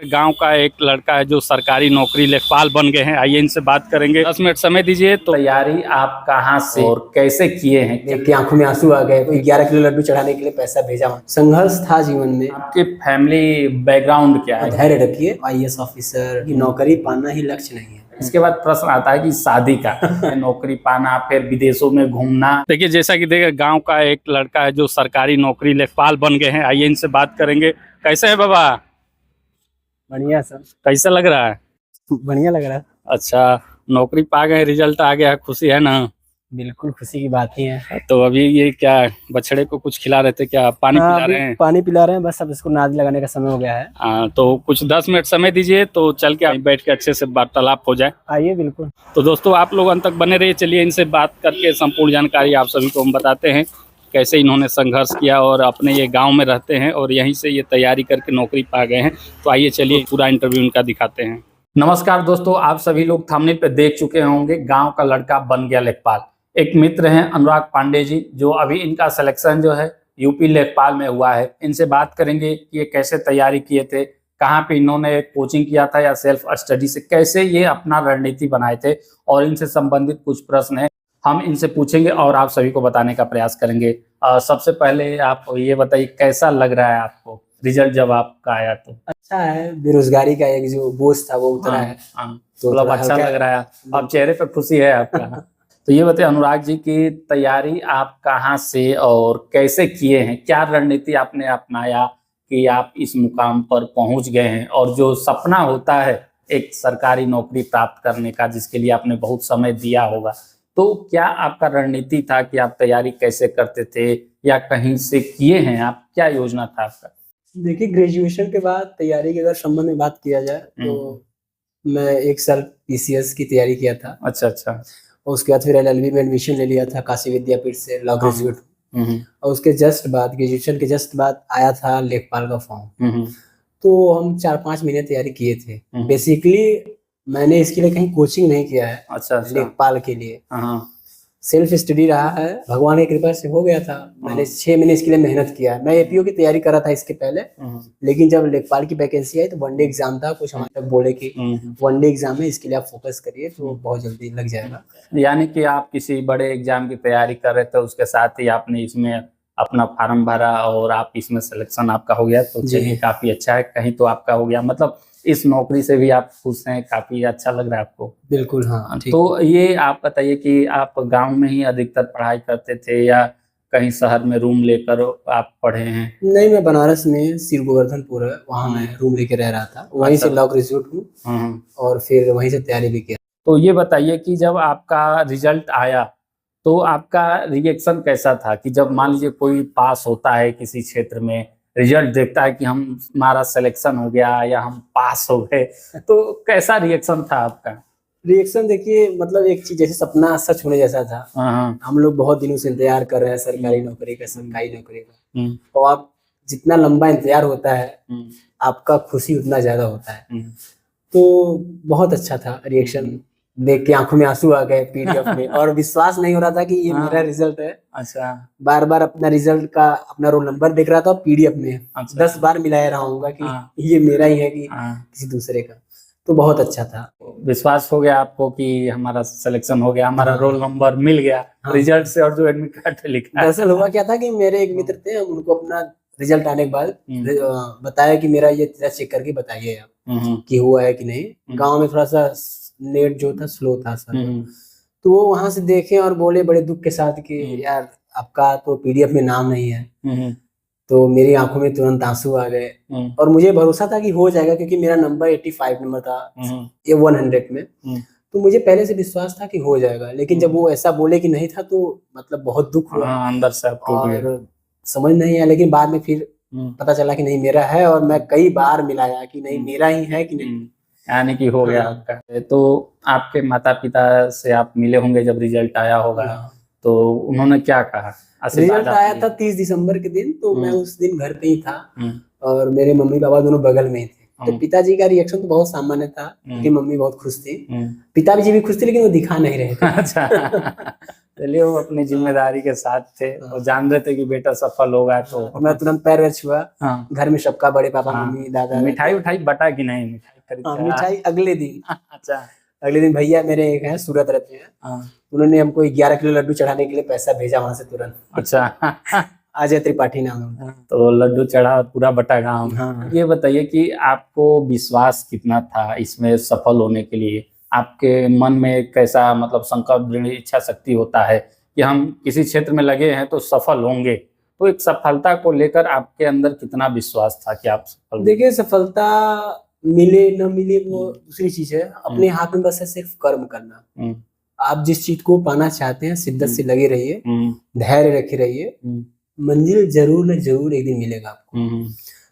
गांव का एक लड़का है जो सरकारी नौकरी लेखपाल बन गए हैं। आइए इनसे बात करेंगे। 10 मिनट समय दीजिए। तो तैयारी आप कहाँ से और कैसे किए हैं? देख के आंखों में आंसू आ गए। कोई 11 किलो लड्डू चढ़ाने के लिए पैसा भेजा। संघर्ष था जीवन में। आपके फैमिली बैकग्राउंड क्या है? धैर्य रखिए। IAS ऑफिसर की नौकरी पाना ही लक्ष्य नहीं है। इसके बाद प्रश्न आता है कि शादी का नौकरी पाना, फिर विदेशों में घूमना। देखिए, जैसा कि देखिए, गांव का एक लड़का है जो सरकारी नौकरी लेखपाल बन गए हैं। आइए इनसे बात करेंगे। कैसे है बाबा? बढ़िया सर। कैसा लग रहा है? बढ़िया लग रहा है। अच्छा, नौकरी पा गए, रिजल्ट आ गया, खुशी है ना? बिल्कुल खुशी की बात ही है। तो अभी ये क्या, बछड़े को कुछ खिला रहे थे क्या? पानी पिला रहे हैं? पानी पिला रहे हैं, बस अब इसको नाद लगाने का समय हो गया है। तो कुछ 10 मिनट समय दीजिए तो चल के बैठ के अच्छे से वार्तालाप हो जाए। आइए। बिल्कुल। तो दोस्तों, आप लोग अंत तक बने रहिए। चलिए इनसे बात करके संपूर्ण जानकारी आप सभी को हम बताते हैं, कैसे इन्होंने संघर्ष किया और अपने ये गांव में रहते हैं और यहीं से ये तैयारी करके नौकरी पा गए हैं। तो आइए चलिए पूरा इंटरव्यू इनका दिखाते हैं। नमस्कार दोस्तों, आप सभी लोग थंबनेल पे देख चुके होंगे, गांव का लड़का बन गया लेखपाल। एक मित्र हैं अनुराग पांडे जी, जो अभी इनका सिलेक्शन जो है यूपी लेखपाल में हुआ है। इनसे बात करेंगे कि ये कैसे तैयारी किए थे, कहाँ पे इन्होंने कोचिंग किया था या सेल्फ स्टडी से कैसे ये अपना रणनीति बनाए थे, और इनसे संबंधित कुछ प्रश्न हैं हम इनसे पूछेंगे और आप सभी को बताने का प्रयास करेंगे। सबसे पहले आप ये बताइए, कैसा लग रहा है आपको रिजल्ट जब आपका आया? तो अच्छा है। बेरोजगारी का एक जो बोझ था वो उतरा है। तो मतलब अच्छा लग रहा है, अब चेहरे पे खुशी है आपका। तो ये बताइए अनुराग जी की तैयारी आप कहाँ से और कैसे किए हैं? क्या रणनीति आपने अपनाया कि आप इस मुकाम पर पहुंच गए हैं? और जो सपना होता है एक सरकारी नौकरी प्राप्त करने का, जिसके लिए आपने बहुत समय दिया होगा, तो क्या आपका रणनीति था कि आप तैयारी कैसे करते थे या कहीं से किए हैं आप? क्या योजना था आपका? देखिए, ग्रेजुएशन के बाद तैयारी के अगर संबंध में बात किया जाए तो मैं 1 साल PCS की तैयारी किया था। अच्छा। और उसके बाद फिर LLB में एडमिशन ले लिया था काशी विद्यापीठ से, लॉ ग्रेजुएट। और उसके जस्ट बाद, ग्रेजुएशन के जस्ट बाद आया था लेखपाल का फॉर्म। तो हम 4-5 महीने तैयारी किए थे। बेसिकली मैंने इसके लिए कहीं कोचिंग नहीं किया है। अच्छा। लेखपाल के लिए सेल्फ स्टडी रहा है, भगवान की कृपा से हो गया था। मैंने 6 महीने इसके लिए मेहनत किया है। मैं APO की तैयारी कर रहा था इसके पहले, लेकिन जब लेखपाल की वैकेंसी आई तो वनडे एग्जाम था। कुछ हमारे तक बोले कि वनडे एग्जाम है, इसके लिए आप फोकस करिए तो बहुत जल्दी लग जाएगा। यानी कि आप किसी बड़े एग्जाम की तैयारी कर रहे थे, उसके साथ ही आपने इसमें अपना फार्म भरा और आप इसमें सिलेक्शन आपका हो गया। तो चलिए, काफी अच्छा है, कहीं तो आपका हो गया। मतलब इस नौकरी से भी आप खुश हैं, काफी अच्छा लग रहा है आपको? बिल्कुल, हाँ। तो ये आप बताइए कि आप गांव में ही अधिकतर पढ़ाई करते थे या कहीं शहर में रूम लेकर आप पढ़े हैं? नहीं, मैं बनारस में सिर गोवर्धनपुर है, वहाँ मैं रूम लेके रह रहा था। वहीं से लॉ ग्रेजुएट हूँ और फिर वहीं से तैयारी भी किया। तो ये बताइए कि जब आपका रिजल्ट आया तो आपका रिएक्शन कैसा था? कि जब मान लीजिए कोई पास होता है किसी क्षेत्र में, रिजल्ट देखता है कि हमारा सिलेक्शन हो गया या हम पास हो गए, तो कैसा रिएक्शन था आपका? रिएक्शन देखिए, मतलब एक चीज जैसे सपना सच होने जैसा था। हम लोग बहुत दिनों से इंतजार कर रहे हैं सरकारी नौकरी का, सरकारी नौकरी का। और आप जितना लंबा इंतजार होता है, आपका खुशी उतना ज्यादा होता है। तो बहुत अच्छा था रिएक्शन, देख के आंखों में आंसू आ गए PDF में। और विश्वास नहीं हो रहा था कि ये मेरा रिजल्ट है। अच्छा। बार बार अपना रिजल्ट का अपना रोल नंबर देख रहा था PDF में। 10 बार मिलाया रहा हूँगा कि ये मेरा ही है कि किसी दूसरे का। तो बहुत अच्छा था। विश्वास हो गया आपको कि हमारा सिलेक्शन हो गया, हमारा रोल नंबर मिल गया रिजल्ट से, और जो एडमिट कार्ड पे लिखा है। दरअसल हुआ क्या था कि मेरे एक मित्र थे, हम उनको अपना रिजल्ट आने के बाद बताया कि मेरा ये चेक करके बताइए आप कि हुआ है कि नहीं। गाँव में थोड़ा सा नेट जो था स्लो था सर। तो वो वहां से देखे और बोले बड़े दुख के साथ कि यार आपका तो PDF में नाम नहीं है। तो मेरी आंखों में तुरंत आंसू आ गए। और मुझे भरोसा था कि हो जाएगा, क्योंकि मेरा नंबर 85 नंबर था ये 100 में। तो मुझे पहले से विश्वास था कि हो जाएगा, लेकिन जब वो ऐसा बोले कि नहीं था तो मतलब बहुत दुख हुआ अंदर से। और समझ नहीं आया, लेकिन बाद में फिर पता चला कि नहीं मेरा है। और मैं कई बार मिलाया कि नहीं मेरा ही है कि नहीं, यानी कि हो गया आपका। तो आपके माता पिता से आप मिले होंगे जब रिजल्ट आया होगा, तो उन्होंने क्या कहा? रिजल्ट आया था 30 दिसंबर के दिन, तो मैं उस दिन घर पे ही था और मेरे मम्मी पापा दोनों बगल में ही थे। तो पिताजी का रिएक्शन तो बहुत सामान्य था, क्योंकि मम्मी बहुत खुश थी। पिताजी भी खुश थे, लेकिन वो दिखा नहीं रहे थे। अच्छा। चलिए, वो अपनी जिम्मेदारी के साथ थे और जान रहे थे कि बेटा सफल होगा, तो मैं तुरंत पैर वैर छुआ। हाँ घर में सबका, बड़े पापा हाँ। मम्मी दादा मिठाई उठाई बटा कि नहीं, मिठाई खरीद हाँ, के मिठाई अगले दिन। अच्छा अगले दिन भैया मेरे एक हैं सूरत रहते हैं, हाँ उन्होंने हमको 11 किलो लड्डू चढ़ाने के लिए पैसा भेजा वहां से तुरंत। अच्छा अजय त्रिपाठी नाम है उनका। तो लड्डू चढ़ा और पूरा बटा गाँव में। हाँ। ये बताइए कि आपको विश्वास कितना था इसमें सफल होने के लिए? आपके मन में कैसा मतलब संकल्प, दृढ़ इच्छा शक्ति होता है कि हम किसी क्षेत्र में लगे हैं तो सफल होंगे, तो एक सफलता को लेकर आपके अंदर कितना विश्वास था कि आप सफल होंगे? देखिए, सफलता मिले न मिले वो दूसरी चीज है, अपने हाथ में बस है सिर्फ कर्म करना। हम्म, आप जिस चीज को पाना चाहते हैं शिद्दत से लगे रहिए, हम्म, धैर्य रखे रहिए, हम्म, मंजिल जरूर न जरूर एक दिन मिलेगा आपको। हम्म,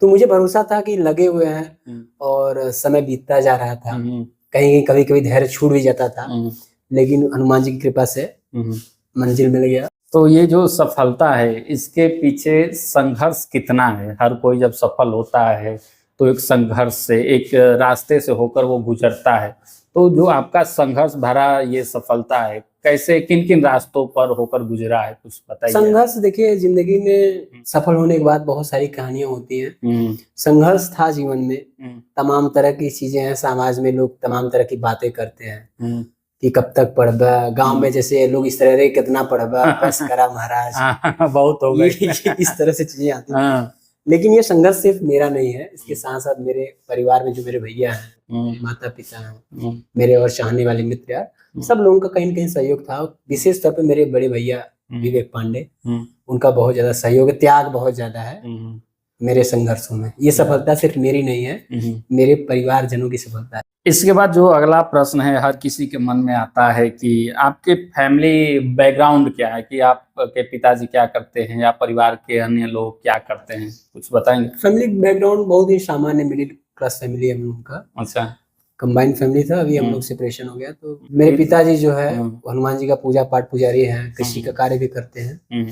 तो मुझे भरोसा था कि लगे हुए हैं हम्म, और समय बीतता जा रहा था। हम्म, कहीं कहीं कभी कभी धैर्य छूट भी जाता था, हम्म, लेकिन हनुमान जी की कृपा से हम्म। मंजिल मिल गया। तो ये जो सफलता है, इसके पीछे संघर्ष कितना है? हर कोई जब सफल होता है तो एक संघर्ष से, एक रास्ते से होकर वो गुजरता है। तो जो आपका संघर्ष भरा ये सफलता है, कैसे, किन किन रास्तों पर होकर गुजरा है, कुछ बताइए। संघर्ष देखिए, जिंदगी में सफल होने के बाद बहुत सारी कहानियां होती हैं। हम्म, संघर्ष था जीवन में, हम्म, तमाम तरह की चीजें हैं। समाज में लोग तमाम तरह की बातें करते हैं हम्म, कि कब तक पढ़बा। गांव में जैसे लोग इस तरह रे कितना पढ़बा, बस करा महाराज, हाँ, बहुत हो ये गए। इस तरह से चीजें आती हैं। हाँ, लेकिन ये संघर्ष सिर्फ मेरा नहीं है, इसके साथ साथ मेरे परिवार में जो मेरे भैया हैं, हम्म, माता पिता हैं, हम्म, मेरे और चाहने वाले मित्र यार, सब लोगों का कहीं न कहीं सहयोग था। विशेष तौर पे मेरे बड़े भैया विवेक पांडे, हम्म, उनका बहुत ज्यादा सहयोग है, त्याग बहुत ज्यादा है हम्म, मेरे संघर्षों में। ये सफलता सिर्फ मेरी नहीं है, हम्म। मेरे परिवारजनों की सफलता है। इसके बाद जो अगला प्रश्न है, हर किसी के मन में आता है कि आपके फैमिली बैकग्राउंड क्या है, कि आपके पिताजी क्या करते हैं या परिवार के अन्य लोग क्या करते हैं, कुछ बताएंगे? फैमिली बैकग्राउंड बहुत ही सामान्य मिडिल क्लास फैमिली है हम लोगों का। अच्छा। कंबाइंड फैमिली था, अभी हम लोग सेपरेशन हो गया। तो मेरे पिताजी जो है हनुमान जी का पूजा पाठ पुजारी हैं, कृषि का कार्य भी करते हैं।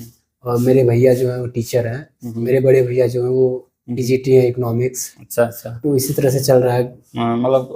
और मेरे भैया जो है वो टीचर हैं। मेरे बड़े भैया जो है वो डीजीटी है, इकोनॉमिक्स। अच्छा अच्छा। तो इसी तरह से चल रहा है। मतलब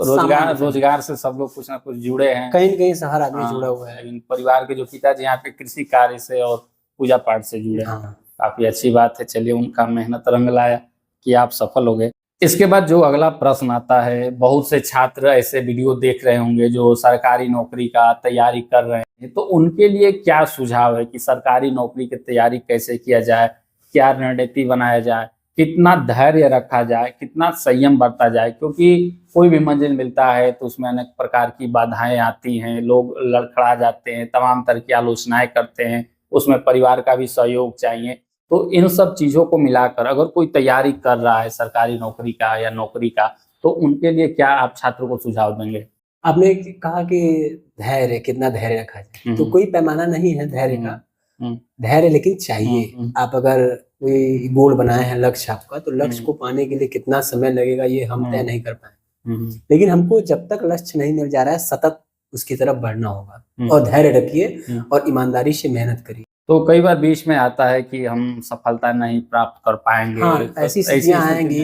रोजगार से सब लोग कुछ ना कुछ जुड़े हैं, कहीं न कहीं से हर आदमी जुड़ा हुआ है। लेकिन परिवार के जो पिताजी यहाँ पे कृषि कार्य से और पूजा पाठ से जुड़े हैं। काफी अच्छी बात है। चलिए, उनका मेहनत रंग लाया कि आप सफल हो गए। इसके बाद जो अगला प्रश्न आता है, बहुत से छात्र ऐसे वीडियो देख रहे होंगे जो सरकारी नौकरी का तैयारी कर रहे हैं, तो उनके लिए क्या सुझाव है कि सरकारी नौकरी की तैयारी कैसे किया जाए, क्या रणनीति बनाया जाए, कितना धैर्य रखा जाए, कितना संयम बरता जाए? क्योंकि कोई भी मंजिल मिलता है तो उसमें अनेक प्रकार की बाधाएं आती हैं, लोग लड़खड़ा जाते हैं, तमाम तरह की आलोचनाएं करते हैं, उसमें परिवार का भी सहयोग चाहिए। तो इन सब चीजों को मिलाकर अगर कोई तैयारी कर रहा है सरकारी नौकरी का या नौकरी का, तो उनके लिए क्या आप छात्रों को सुझाव देंगे? आपने कहा कि धैर्य, कितना धैर्य रखा जाए, तो कोई पैमाना नहीं है धैर्य का। धैर्य लेकिन चाहिए। आप अगर कोई गोल बनाए हैं, लक्ष्य आपका, तो लक्ष्य को पाने के लिए कितना समय लगेगा ये हम तय नहीं कर पाए। लेकिन हमको जब तक लक्ष्य नहीं मिल जा रहा है, सतत उसकी तरफ बढ़ना होगा और धैर्य रखिए और ईमानदारी से मेहनत करिए। तो कई बार बीच में आता है कि हम सफलता नहीं प्राप्त कर पाएंगे। हाँ, ऐसी स्थितियां आएंगी।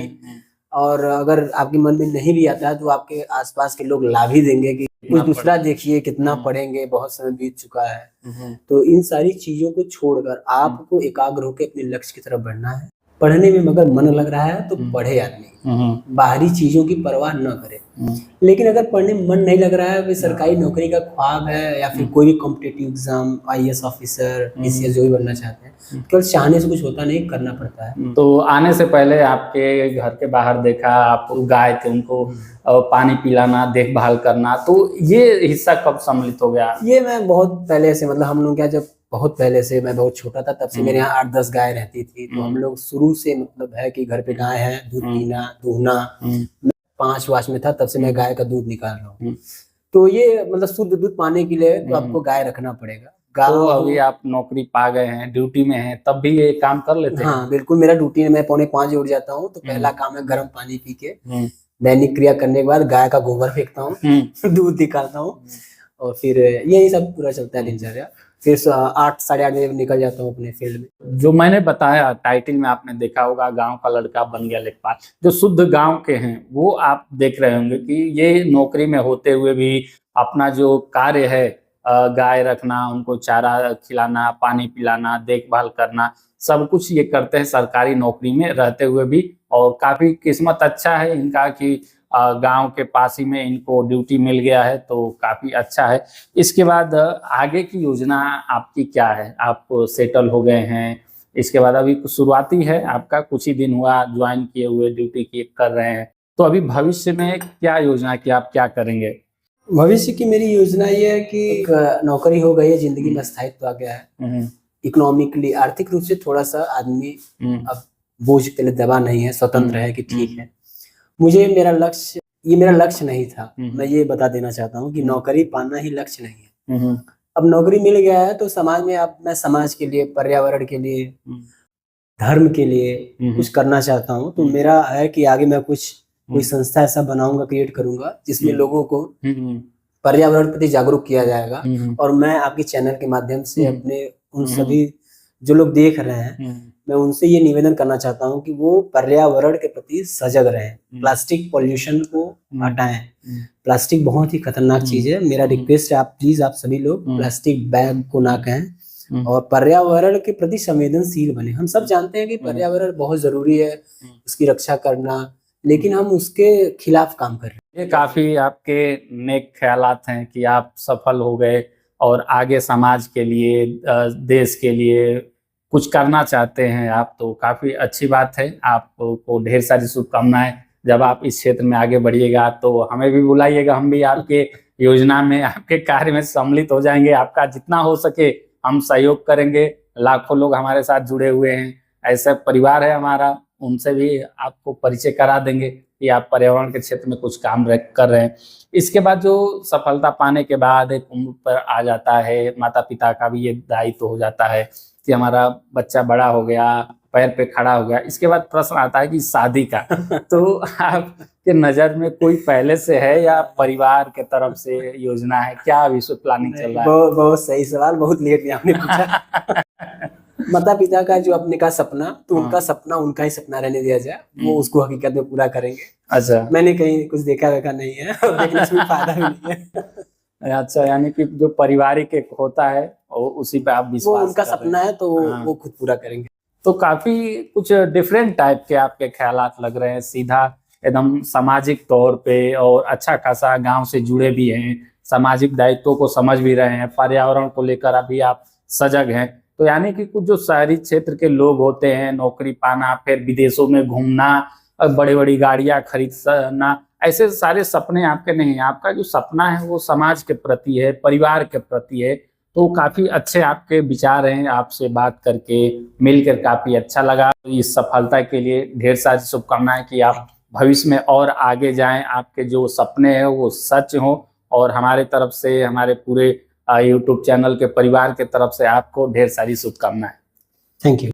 और अगर आपके मन में नहीं भी आता है तो आपके आसपास के लोग ला भी देंगे कि कुछ दूसरा देखिए, कितना पढ़ेंगे, बहुत समय बीत चुका है। तो इन सारी चीजों को छोड़कर आपको एकाग्र होकर अपने लक्ष्य की तरफ बढ़ना है। पढ़ने में मगर मन लग रहा है तो पढ़े आदमी, बाहरी चीजों की परवाह न करे। लेकिन अगर पढ़ने में मन नहीं लग रहा है, सरकारी नौकरी का ख्वाब है या फिर कोई भी competitive exam, IAS officer, PCS जो भी बनना चाहते हैं, केवल चाहने से कुछ होता नहीं, करना पड़ता है। तो आने से पहले आपके घर के बाहर देखा, आप गाय थे, उनको पानी पिलाना, देखभाल करना, तो ये हिस्सा कब सम्मिलित हो गया? ये मैं बहुत पहले से, मतलब हम लोग क्या, जब बहुत पहले से, मैं बहुत छोटा था तब से मेरे यहाँ 8-10 गाय रहती थी। तो हम लोग शुरू से, मतलब है कि घर पे गाय है, दूध पीना, दूहना। 5 में था तब से मैं गाय का दूध निकाल रहा हूँ। तो ये मतलब शुद्ध दूध पाने के लिए तो आपको गाय रखना पड़ेगा। तो अभी आप नौकरी पा गए हैं, ड्यूटी में हैं, तब भी ये काम कर लेते हैं? हाँ बिल्कुल, मेरा ड्यूटी है। मैं 4:45 उठ जाता हूँ, तो पहला काम है गर्म पानी पी के दैनिक क्रिया करने के बाद गाय का गोबर फेंकता हूँ, दूध निकालता हूँ, और फिर यही सब पूरा चलता है दिनचर्या। फिर 8 साढ़े 8 बजे निकल जाता हूँ अपने फील्ड में। जो मैंने बताया, टाइटल में आपने देखा होगा, गांव का लड़का बन गया लेखपाल। जो शुद्ध गांव के हैं वो आप देख रहे होंगे कि ये नौकरी में होते हुए भी अपना जो कार्य है गाय रखना, उनको चारा खिलाना, पानी पिलाना, देखभाल करना, सब कुछ ये करते हैं सरकारी नौकरी में रहते हुए भी। और काफी किस्मत अच्छा है इनका कि गांव के पास ही में इनको ड्यूटी मिल गया है, तो काफी अच्छा है। इसके बाद आगे की योजना आपकी क्या है? आप सेटल हो गए हैं, इसके बाद अभी शुरुआती है आपका, कुछ ही दिन हुआ ज्वाइन किए हुए, ड्यूटी की कर रहे हैं, तो अभी भविष्य में क्या योजना की आप क्या करेंगे? भविष्य की मेरी योजना ये है कि एक नौकरी हो गई है, जिंदगी में स्थायित्व आ गया है, इकोनॉमिकली आर्थिक रूप से थोड़ा सा आदमी अब बोझ के लिए दबा नहीं है, स्वतंत्र है कि ठीक है। मुझे मेरा लक्ष्य नहीं था। मैं ये बता देना चाहता हूँ कि नौकरी पाना ही लक्ष्य नहीं है। अब नौकरी मिल गया है तो समाज में अब मैं समाज के लिए, पर्यावरण के लिए, धर्म के लिए कुछ करना चाहता हूँ। तो मेरा है कि आगे मैं कोई संस्था ऐसा बनाऊंगा, क्रिएट करूंगा जिसमें लोगों को पर्यावरण के प्रति जागरूक किया जाएगा। और मैं आपके चैनल के माध्यम से अपने उन सभी जो लोग देख रहे हैं, मैं उनसे ये निवेदन करना चाहता हूँ कि वो पर्यावरण के प्रति सजग रहें, प्लास्टिक पॉल्यूशन को हटाएं। प्लास्टिक बहुत ही खतरनाक चीज है। मेरा रिक्वेस्ट है, आप प्लीज आप सभी लोग प्लास्टिक बैग को ना कहें और पर्यावरण के प्रति संवेदनशील बने। हम सब जानते हैं कि पर्यावरण बहुत जरूरी है, उसकी रक्षा करना, लेकिन हम उसके खिलाफ काम कर रहे हैं। ये काफी आपके नेक ख्यालात हैं कि आप सफल हो गए और आगे समाज के लिए, देश के लिए कुछ करना चाहते हैं आप, तो काफी अच्छी बात है। आपको ढेर सारी शुभकामनाएं। जब आप इस क्षेत्र में आगे बढ़िएगा तो हमें भी बुलाइएगा, हम भी आपके योजना में, आपके कार्य में सम्मिलित हो जाएंगे। आपका जितना हो सके हम सहयोग करेंगे। लाखों लोग हमारे साथ जुड़े हुए हैं, ऐसा परिवार है हमारा, उनसे भी आपको परिचय करा देंगे कि आप पर्यावरण के क्षेत्र में कुछ काम कर रहे हैं। इसके बाद जो सफलता पाने के बाद एक उम्र पर आ जाता है, माता पिता का भी ये दायित्व हो जाता है कि हमारा बच्चा बड़ा हो गया, पैर पे खड़ा हो गया। इसके बाद प्रश्न आता है कि शादी का। तो आपके नजर में कोई पहले से है या परिवार के तरफ से योजना है? क्या अभी प्लानिंग चल रहा है? बहुत सही सवाल, बहुत लेट में आपने पूछा। माता पिता का जो अपने का सपना, तो उनका सपना उनका ही सपना रहने दिया जाए, वो उसको हकीकत में पूरा करेंगे। अच्छा, मैंने कहीं कुछ देखा नहीं है, देखने से फायदा भी नहीं है। अच्छा, यानी कि जो पारिवारिक एक होता है उसी पे आप विश्वास, वो उनका सपना है तो वो खुद पूरा करेंगे। तो काफी कुछ डिफरेंट टाइप के आपके ख्यालात लग रहे हैं, सीधा एकदम सामाजिक तौर पे, और अच्छा खासा गांव से जुड़े भी हैं, सामाजिक दायित्वों को समझ भी रहे हैं, पर्यावरण को लेकर अभी आप सजग हैं। तो यानी कि कुछ जो शहरी क्षेत्र के लोग होते हैं, नौकरी पाना, फिर विदेशों में घूमना, बड़ी बड़ी गाड़ियां खरीदना, ऐसे सारे सपने आपके नहीं हैं। आपका जो सपना है वो समाज के प्रति है, परिवार के प्रति है। तो काफी अच्छे आपके विचार हैं। आपसे बात करके, मिलकर काफी अच्छा लगा। इस सफलता के लिए ढेर सारी शुभकामनाएं कि आप भविष्य में और आगे जाएं, आपके जो सपने हैं वो सच हों। और हमारे तरफ से, हमारे पूरे यूट्यूब चैनल के परिवार के तरफ से आपको ढेर सारी शुभकामनाएं। Thank you.